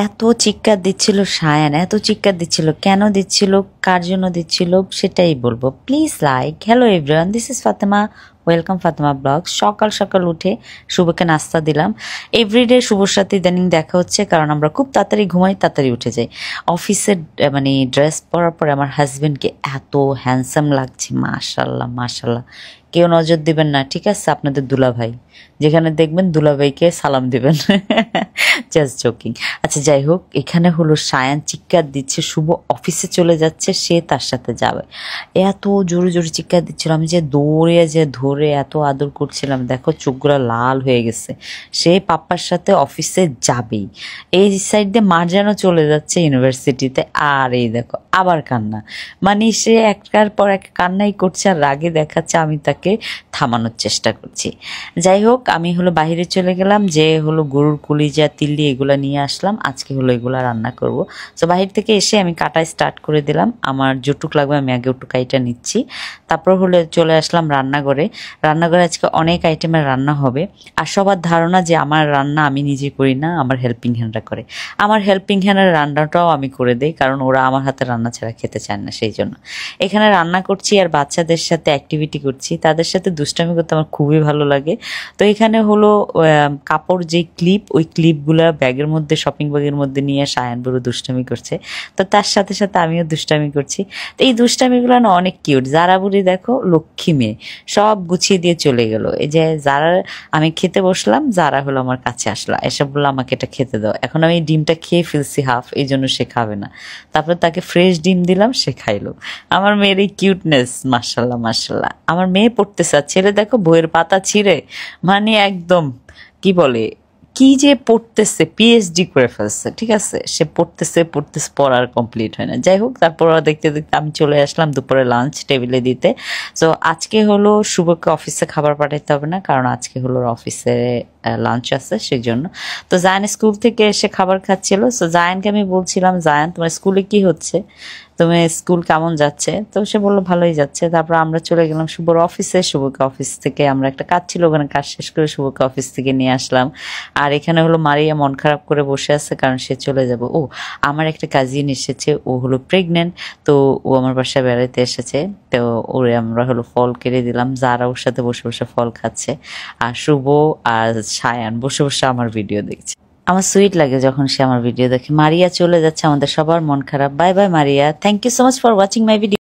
এত চিৎকার দিচ্ছিল সায়ান, এত চিৎকার দিচ্ছিল, কেন দিচ্ছিল, কার জন্য দিচ্ছিল সেটাই বলবো। Please like. Hello everyone, this is Fatema, welcome Fatema blog. সকাল সকাল উঠে শুভকে নাস্তা দিলাম। এভরিডে শুভর সাথে ইদানিং দেখা হচ্ছে, কারণ আমরা খুব তাড়াতাড়ি ঘুমাই, তাড়াতাড়ি উঠে যাই। অফিসের মানে ড্রেস পরার পরে আমার হাজবেন্ডকে এত হ্যান্ডসাম লাগছে, মাশাল্লাহ মাশাল্লাহ। কেউ নজর দিবেন না, ঠিক আছে? আপনাদের দুলাভাই যেখানে দেখবেন দুলাভাইকে সালাম দিবেন। Just joking. আচ্ছা যাই হোক, এখানে হলো সায়ান চিৎকার দিচ্ছে, শুভ অফিসে চলে যাচ্ছে, সে তার সাথে যাবে। এত জোরে জোরে চিৎকার দিচ্ছিল, আমি যে দৌড়ে যে ধরে এত আদর করছিলাম, দেখো চোখগুলো লাল হয়ে গেছে। সে পাপ্পার সাথে অফিসে যাবেই। এই সাইড দিয়ে মার্জানও চলে যাচ্ছে ইউনিভার্সিটিতে, আর এই দেখো আবার কান্না। মানে সে একটার পর এক কান্নাই করছে, আর রাগে দেখাচ্ছে, আমি তাকে থামানোর চেষ্টা করছি। যাই হোক, আমি হলো বাইরে চলে গেলাম, যে হলো গরুর কলিজা তিল্লি এগুলো নিয়ে আসলাম। আজকে হলো এগুলো রান্না করব। তো বাহির থেকে এসে আমি কাটা স্টার্ট করে দিলাম। আমার যেটুক লাগবে আমি আগে ওটুক কাইটা নিচ্ছি। তারপর হলো চলে আসলাম রান্নাঘরে। রান্নাঘরে আজকে অনেক আইটেমের রান্না হবে। আর সবার ধারণা যে আমার রান্না আমি নিজে করি না, আমার হেল্পিং হ্যান্ডরা করে। আমার হেল্পিং হ্যান্ডের রান্নাটাও আমি করে দিই, কারণ ওরা আমার হাতে রান্না ছাড়া খেতে চায় না, সেই জন্য। এখানে রান্না করছি আর বাচ্চাদের সাথে অ্যাক্টিভিটি করছি। তাদের সাথে দুষ্টামি করতে আমার খুবই ভালো লাগে। তো এখানে হলো কাপড় যে ক্লিপ, ওই ক্লিপগুলো ব্যাগের মধ্যে, শপিং ব্যাগের মধ্যে নিয়ে সায়ান বড় দুষ্টামি করছে। তো তার সাথে সাথে আমিও দুষ্টামি করছি। তো এই দুষ্টামিগুলো না অনেক কিউট। যারা বুড়ি দেখো লক্ষ্মী মেয়ে, সব গুছিয়ে দিয়ে চলে গেল। এই যে যারা, আমি খেতে বসলাম, যারা হলো আমার কাছে আসলো, এসব বললো আমাকে এটা খেতে দাও। এখন আমি ডিমটা খেয়ে ফেলছি হাফ, এই জন্য সে খাবে না। তারপর তাকে ফ্রেশ ডিম দিলাম, সে খাইলো। আমার মেয়ের এই কিউটনেস, মাশাল্লাহ মাশাল্লাহ। আমার মেয়ে পড়তেছে, আর ছেলে দেখো বইয়ের পাতা ছিঁড়ে, মানে একদম কি বলে, কি যে পড়তেছে, পিএইচডি করে ফেলছে, ঠিক আছে? সে পড়তেছে পড়তেছে, পড়ার কমপ্লিট হয় না। যাই হোক, তারপর দেখতে দেখতে আমি চলে আসলাম দুপুরে লাঞ্চ টেবিলে দিতে। তো আজকে হলো শুভকে অফিসে খাবার পাঠাইতে হবে না, কারণ আজকে হলো অফিসে লাঞ্চ আছে, সেই জন্য। তো জায়ান স্কুল থেকে এসে খাবার খাচ্ছিল। তো জায়ানকে আমি বলছিলাম, জায়ান তোমার স্কুলে কি হচ্ছে, তুমি স্কুল কেমন যাচ্ছে? তো সে বললো ভালোই যাচ্ছে। তারপর আমরা চলে গেলাম শুভর অফিসে। শুভকে অফিস থেকে, আমরা একটা কাজ ছিল ওখানে, কাজ শেষ করে শুভকে অফিস থেকে নিয়ে আসলাম। আর এখানে হলো মারিয়া মন খারাপ করে বসে আছে, কারণ সে চলে যাবে। ও, আমার একটা কাজিন এসেছে, ও হলো প্রেগনেন্ট। তো ও আমার বাসায় বেড়াতে এসেছে। তো ওরে আমরা হলো ফল কেড়ে দিলাম, যারা ওর সাথে বসে বসে ফল খাচ্ছে। আর শুভ আর সায়ান বসে বসে আমার ভিডিও দেখছে। আমার সুইট লাগে যখন সে আমার ভিডিও দেখে। মারিয়া চলে যাচ্ছে, আমাদের সবার মন খারাপ। Bye bye Maria, thank you so much for watching my video.